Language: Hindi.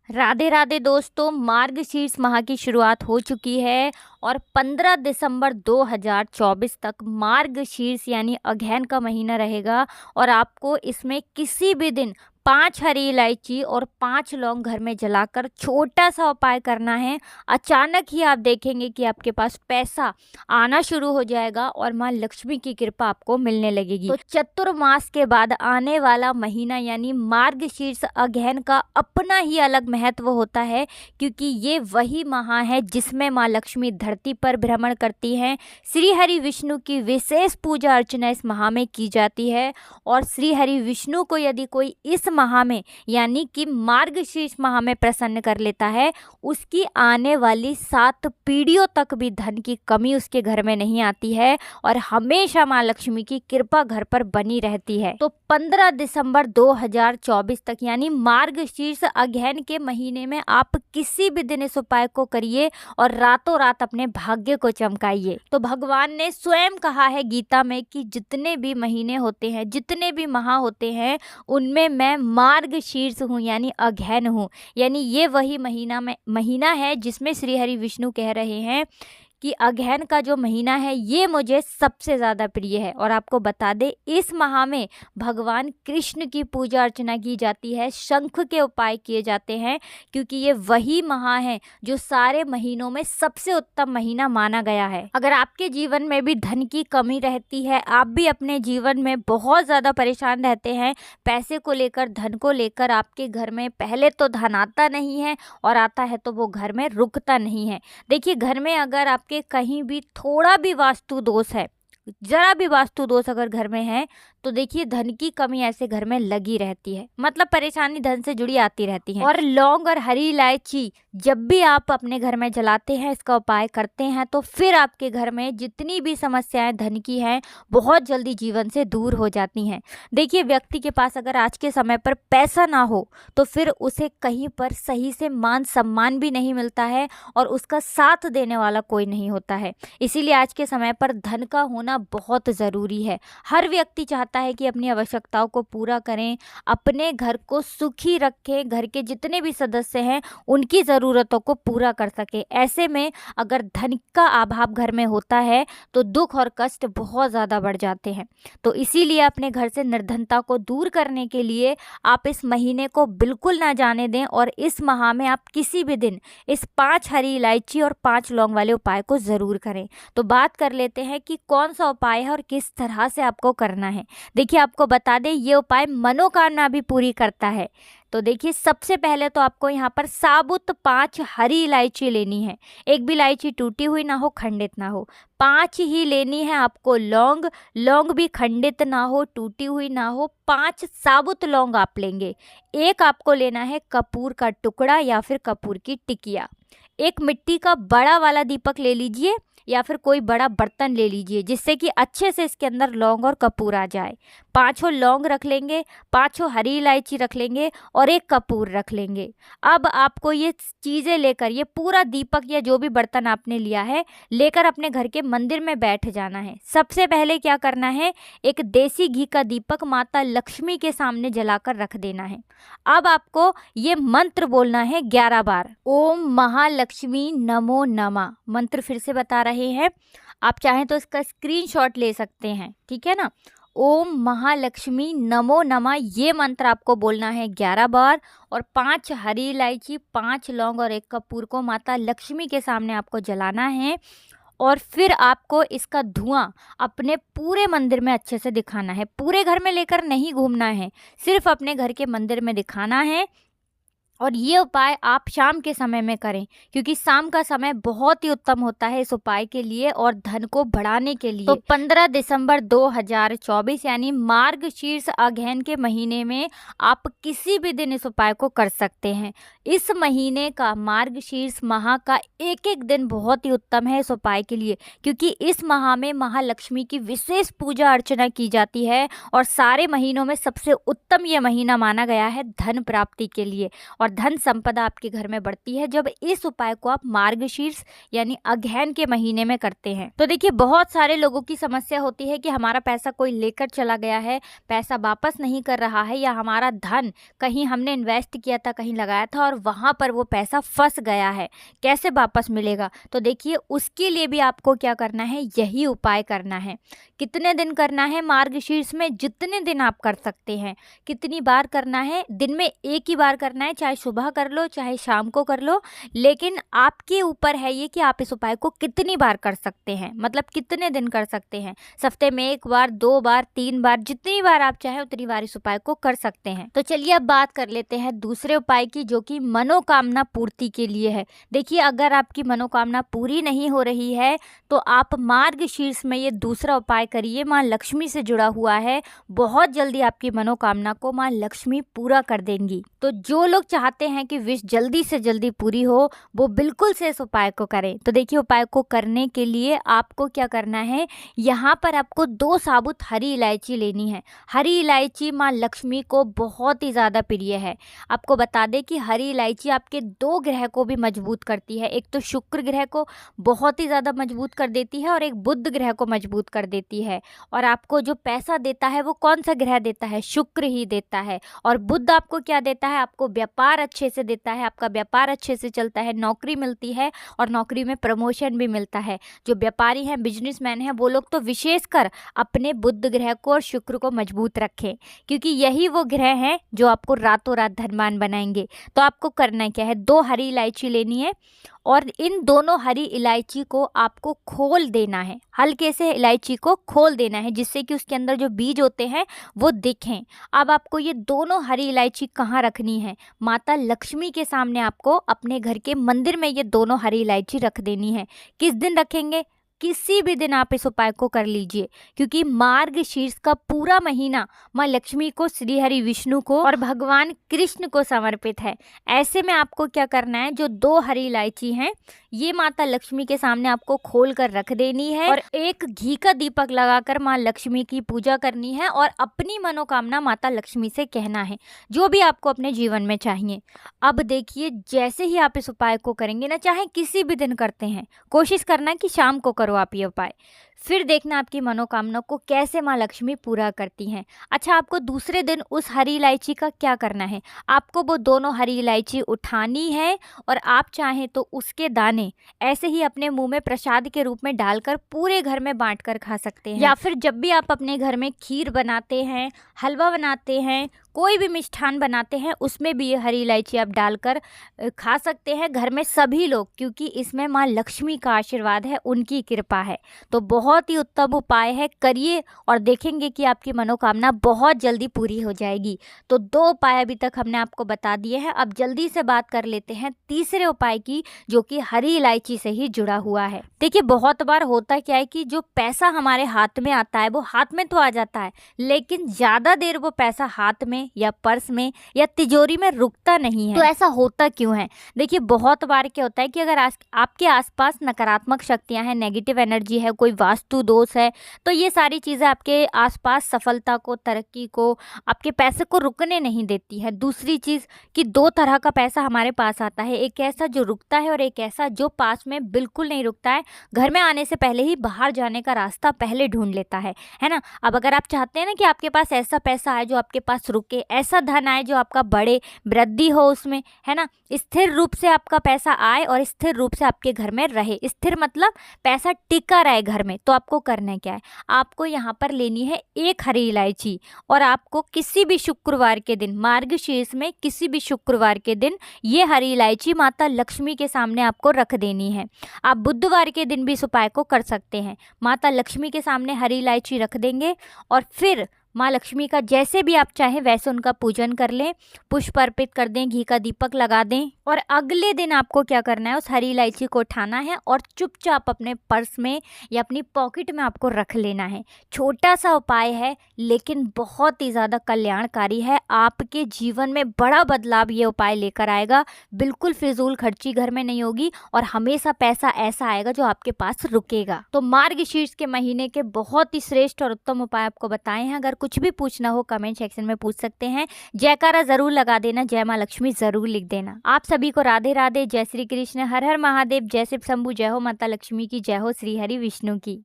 राधे राधे दोस्तों, मार्गशीर्ष माह की शुरुआत हो चुकी है और 15 दिसंबर 2024 तक मार्गशीर्ष यानी अगहन का महीना रहेगा। और आपको इसमें किसी भी दिन 5 हरी इलायची और 5 लौंग घर में जलाकर छोटा सा उपाय करना है। अचानक ही आप देखेंगे कि आपके पास पैसा आना शुरू हो जाएगा और माँ लक्ष्मी की कृपा आपको मिलने लगेगी। तो चतुर्मास के बाद आने वाला महीना यानी मार्गशीर्ष अगहन का अपना ही अलग महत्व होता है, क्योंकि ये वही माह है जिसमें माँ लक्ष्मी धरती पर भ्रमण करती हैं। श्री हरि विष्णु की विशेष पूजा अर्चना इस माह में की जाती है। और श्री हरि विष्णु को यदि कोई इस माह में यानी कि मार्गशीर्ष माह में प्रसन्न कर लेता है, उसकी आने वाली 7 पीढ़ियों तक भी धन की कमी उसके घर में नहीं आती है और हमेशा माँ लक्ष्मी की कृपा घर पर बनी रहती है। तो 15 दिसंबर 2024 तक यानी मार्गशीर्ष अगहन के महीने में आप किसी भी दिन इस उपाय को करिए और रातों रात अपने भाग्य को चमकाइए। तो भगवान ने स्वयं कहा है गीता में कि जितने भी महीने होते हैं, जितने भी माह होते हैं, उनमें मैं मार्गशीर्ष हूँ यानी अगहन हूँ। यानी ये वही महीना है जिसमें श्री हरि विष्णु कह रहे हैं कि अगहन का जो महीना है ये मुझे सबसे ज़्यादा प्रिय है। और आपको बता दें, इस माह में भगवान कृष्ण की पूजा अर्चना की जाती है, शंख के उपाय किए जाते हैं, क्योंकि ये वही माह है जो सारे महीनों में सबसे उत्तम महीना माना गया है। अगर आपके जीवन में भी धन की कमी रहती है, आप भी अपने जीवन में बहुत ज़्यादा परेशान रहते हैं, पैसे को लेकर, धन को लेकर, आपके घर में पहले तो धन आता नहीं है और आता है तो वो घर में रुकता नहीं है। देखिए, घर में अगर आपके कहीं भी थोड़ा भी वास्तु दोष है, जरा भी वास्तु दोष अगर घर में है, तो देखिए धन की कमी ऐसे घर में लगी रहती है, मतलब परेशानी धन से जुड़ी आती रहती है। और लौंग और हरी इलायची जब भी आप अपने घर में जलाते हैं, इसका उपाय करते हैं, तो फिर आपके घर में जितनी भी समस्याएं धन की हैं बहुत जल्दी जीवन से दूर हो जाती हैं। देखिए, व्यक्ति के पास अगर आज के समय पर पैसा ना हो तो फिर उसे कहीं पर सही से मान सम्मान भी नहीं मिलता है और उसका साथ देने वाला कोई नहीं होता है। इसीलिए आज के समय पर धन का होना बहुत ज़रूरी है। हर व्यक्ति चाहता है कि अपनी आवश्यकताओं को पूरा करें, अपने घर को सुखी रखें, घर के जितने भी सदस्य हैं उनकी ज़रूरतों को पूरा कर सके। ऐसे में अगर धन का अभाव घर में होता है तो दुख और कष्ट बहुत ज़्यादा बढ़ जाते हैं। तो इसीलिए अपने घर से निर्धनता को दूर करने के लिए आप इस महीने को बिल्कुल ना जाने दें और इस माह में आप किसी भी दिन इस 5 हरी इलायची और 5 लौंग वाले उपाय को ज़रूर करें। तो बात कर लेते हैं कि कौन सा उपाय है और किस तरह से आपको करना है। देखिए, आपको बता दें, ये उपाय मनोकामना भी पूरी करता है। तो देखिए, सबसे पहले तो आपको यहाँ पर साबुत 5 हरी इलायची लेनी है। एक भी इलायची टूटी हुई ना हो, खंडित ना हो, 5 ही लेनी है आपको। लौंग भी खंडित ना हो, टूटी हुई ना हो, 5 साबुत लौंग आप लेंगे। एक आपको लेना है कपूर का टुकड़ा या फिर कपूर की टिकिया। एक मिट्टी का बड़ा वाला दीपक ले लीजिए या फिर कोई बड़ा बर्तन ले लीजिए, जिससे कि अच्छे से इसके अंदर लौंग और कपूर आ जाए। 5 लौंग रख लेंगे, 5 हरी इलायची रख लेंगे और एक कपूर रख लेंगे। अब आपको ये चीज़ें लेकर, ये पूरा दीपक या जो भी बर्तन आपने लिया है लेकर अपने घर के मंदिर में बैठ जाना है। सबसे पहले क्या करना है, एक देसी घी का दीपक माता लक्ष्मी के सामने जलाकर रख देना है। अब आपको ये मंत्र बोलना है 11 बार। ओम महालक्ष्मी नमो नमः। मंत्र फिर से बता रहे हैं, आप चाहें तो इसका स्क्रीनशॉट ले सकते हैं, ठीक है ना। ओम महालक्ष्मी नमो नमः, ये मंत्र आपको बोलना है 11 बार। और 5 हरी इलायची, 5 लौंग और 1 कपूर को माता लक्ष्मी के सामने आपको जलाना है। और फिर आपको इसका धुआं अपने पूरे मंदिर में अच्छे से दिखाना है। पूरे घर में लेकर नहीं घूमना है, सिर्फ अपने घर के मंदिर में दिखाना है। और ये उपाय आप शाम के समय में करें, क्योंकि शाम का समय बहुत ही उत्तम होता है इस उपाय के लिए और धन को बढ़ाने के लिए। तो 15 दिसंबर 2024 यानी मार्गशीर्ष अगहन के महीने में आप किसी भी दिन इस उपाय को कर सकते हैं। इस महीने का, मार्गशीर्ष माह का एक एक दिन बहुत ही उत्तम है इस उपाय के लिए, क्योंकि इस माह में महालक्ष्मी की विशेष पूजा अर्चना की जाती है और सारे महीनों में सबसे उत्तम ये महीना माना गया है धन प्राप्ति के लिए। और और धन संपदा आपके घर में बढ़ती है जब इस उपाय को आप मार्गशीर्ष यानी अगहन के महीने में करते हैं। तो देखिए, बहुत सारे लोगों की समस्या होती है कि हमारा पैसा कोई लेकर चला गया है, पैसा वापस नहीं कर रहा है, या हमारा धन कहीं हमने इन्वेस्ट किया था, कहीं लगाया था और वहां पर वो पैसा फंस गया है, कैसे वापस मिलेगा। तो देखिए, उसके लिए भी आपको क्या करना है, यही उपाय करना है। कितने दिन करना है मार्गशीर्ष में? जितने दिन आप कर सकते हैं। कितनी बार करना है? दिन में एक ही बार करना है, चाहे सुबह कर लो चाहे शाम को कर लो, लेकिन आपके ऊपर है ये कि आप इस उपाय को कितनी बार कर सकते हैं, मतलब कितने दिन कर सकते हैं। हफ्ते में 1 बार, 2 बार, 3 बार, जितनी बार आप चाहें उतनी बार इस उपाय को कर सकते हैं। तो चलिए अब बात कर लेते हैं दूसरे उपाय की, जो कि मनोकामना पूर्ति के लिए है। देखिए, अगर आपकी मनोकामना पूरी नहीं हो रही है तो आप मार्गशीर्ष में ये दूसरा उपाय करिए। माँ लक्ष्मी से जुड़ा हुआ है, बहुत जल्दी आपकी मनोकामना को माँ लक्ष्मी पूरा कर देंगी। तो जो लोग चाहते हैं कि विश जल्दी से जल्दी पूरी हो, वो बिल्कुल से इस उपाय को करें। तो देखिए, उपाय को करने के लिए आपको क्या करना है, यहाँ पर आपको 2 साबुत हरी इलायची लेनी है। हरी इलायची माँ लक्ष्मी को बहुत ही ज़्यादा प्रिय है। आपको बता दें कि हरी इलायची आपके 2 ग्रह को भी मजबूत करती है। एक तो शुक्र ग्रह को बहुत ही ज़्यादा मजबूत कर देती है और एक बुध ग्रह को मजबूत कर देती है। और आपको जो पैसा देता है वो कौन सा ग्रह देता है? शुक्र ही देता है। और बुध आपको क्या देता है? आपको व्यापार अच्छे से देता है। आपका व्यापार अच्छे से चलता है, नौकरी मिलती है और नौकरी में प्रमोशन भी मिलता है। जो व्यापारी हैं, बिजनेसमैन हैं, वो लोग तो विशेषकर अपने बुध ग्रह को और शुक्र को मजबूत रखें, क्योंकि यही वो ग्रह हैं जो आपको रातों रात धनवान बनाएंगे। तो आपको करना क्या है, 2 हरी इलायची लेनी है और इन दोनों हरी इलायची को आपको खोल देना है। हल्के से इलायची को खोल देना है जिससे कि उसके अंदर जो बीज होते हैं वो दिखें। अब आपको ये दोनों हरी इलायची कहाँ रखनी है? माता लक्ष्मी के सामने आपको अपने घर के मंदिर में ये दोनों हरी इलायची रख देनी है। किस दिन रखेंगे? किसी भी दिन आप इस उपाय को कर लीजिए, क्योंकि मार्गशीर्ष का पूरा महीना माँ लक्ष्मी को, श्री हरि विष्णु को और भगवान कृष्ण को समर्पित है। ऐसे में आपको क्या करना है, जो 2 हरी इलायची हैं ये माता लक्ष्मी के सामने आपको खोल कर रख देनी है और एक घी का दीपक लगाकर माँ लक्ष्मी की पूजा करनी है और अपनी मनोकामना माता लक्ष्मी से कहना है, जो भी आपको अपने जीवन में चाहिए। अब देखिए, जैसे ही आप इस उपाय को करेंगे ना, चाहे किसी भी दिन करते हैं, कोशिश करना कि शाम को करो आप ये उपाय, फिर देखना आपकी मनोकामना को कैसे माँ लक्ष्मी पूरा करती हैं। अच्छा, आपको दूसरे दिन उस हरी इलायची का क्या करना है, आपको वो दोनों हरी इलायची उठानी है और आप चाहें तो उसके दाने ऐसे ही अपने मुंह में प्रसाद के रूप में डालकर पूरे घर में बांट कर खा सकते हैं। या फिर जब भी आप अपने घर में खीर बनाते हैं, हलवा बनाते हैं, कोई भी मिष्ठान बनाते हैं, उसमें भी ये हरी इलायची आप डालकर खा सकते हैं, घर में सभी लोग, क्योंकि इसमें माँ लक्ष्मी का आशीर्वाद है, उनकी कृपा है। तो बहुत ही उत्तम उपाय है, करिए और देखेंगे कि आपकी मनोकामना बहुत जल्दी पूरी हो जाएगी। तो 2 उपाय अभी तक हमने आपको बता दिए हैं। अब जल्दी से बात कर लेते हैं तीसरे उपाय की, जो कि हरी इलायची से ही जुड़ा हुआ है। देखिए, बहुत बार होता क्या है कि जो पैसा हमारे हाथ में आता है वो हाथ में तो आ जाता है, लेकिन ज़्यादा देर वो पैसा हाथ में या पर्स में या तिजोरी में रुकता नहीं है। तो ऐसा होता क्यों है? देखिए, बहुत बार क्या होता है कि अगर आपके आसपास नकारात्मक शक्तियां हैं, नेगेटिव एनर्जी है, कोई वास्तु दोष है, तो ये सारी चीज़ें आपके आसपास सफलता को, तरक्की को, आपके पैसे को रुकने नहीं देती है। दूसरी चीज़ कि 2 तरह का पैसा हमारे पास आता है, एक ऐसा जो रुकता है और एक ऐसा जो पास में बिल्कुल नहीं रुकता है, घर में आने से पहले ही बाहर जाने का रास्ता पहले ढूंढ लेता है ना। अब अगर आप चाहते हैं ना कि आपके पास ऐसा पैसा आए जो आपके पास रुके, ऐसा धन आए जो आपका बढ़े, वृद्धि हो उसमें, है ना, स्थिर रूप से आपका पैसा आए और स्थिर रूप से आपके घर में रहे, स्थिर मतलब पैसा टिका रहे घर में, तो आपको करना क्या है, आपको यहाँ पर लेनी है 1 हरी इलायची और आपको किसी भी शुक्रवार के दिन, मार्गशीर्ष में किसी भी शुक्रवार के दिन ये हरी इलायची माता लक्ष्मी के सामने आपको रख देनी है। आप बुधवार के दिन भी इस उपाय को कर सकते हैं। माता लक्ष्मी के सामने हरी इलायची रख देंगे और फिर माँ लक्ष्मी का जैसे भी आप चाहें वैसे उनका पूजन कर लें, पुष्प अर्पित कर दें, घी का दीपक लगा दें और अगले दिन आपको क्या करना है, उस हरी इलायची को उठाना है और चुपचाप अपने पर्स में या अपनी पॉकेट में आपको रख लेना है। छोटा सा उपाय है लेकिन बहुत ही ज़्यादा कल्याणकारी है, आपके जीवन में बड़ा बदलाव ये उपाय लेकर आएगा। बिल्कुल फिजूल खर्ची घर में नहीं होगी और हमेशा पैसा ऐसा आएगा जो आपके पास रुकेगा। तो मार्गशीर्ष के महीने के बहुत ही श्रेष्ठ और उत्तम उपाय आपको बताए हैं। अगर कुछ भी पूछना हो कमेंट सेक्शन में पूछ सकते हैं। जयकारा ज़रूर लगा देना, जय माँ लक्ष्मी ज़रूर लिख देना। आप सभी को राधे राधे, जय श्री कृष्ण, हर हर महादेव, जय शिव शंभू, जय हो माता लक्ष्मी की, जय हो श्री हरि विष्णु की।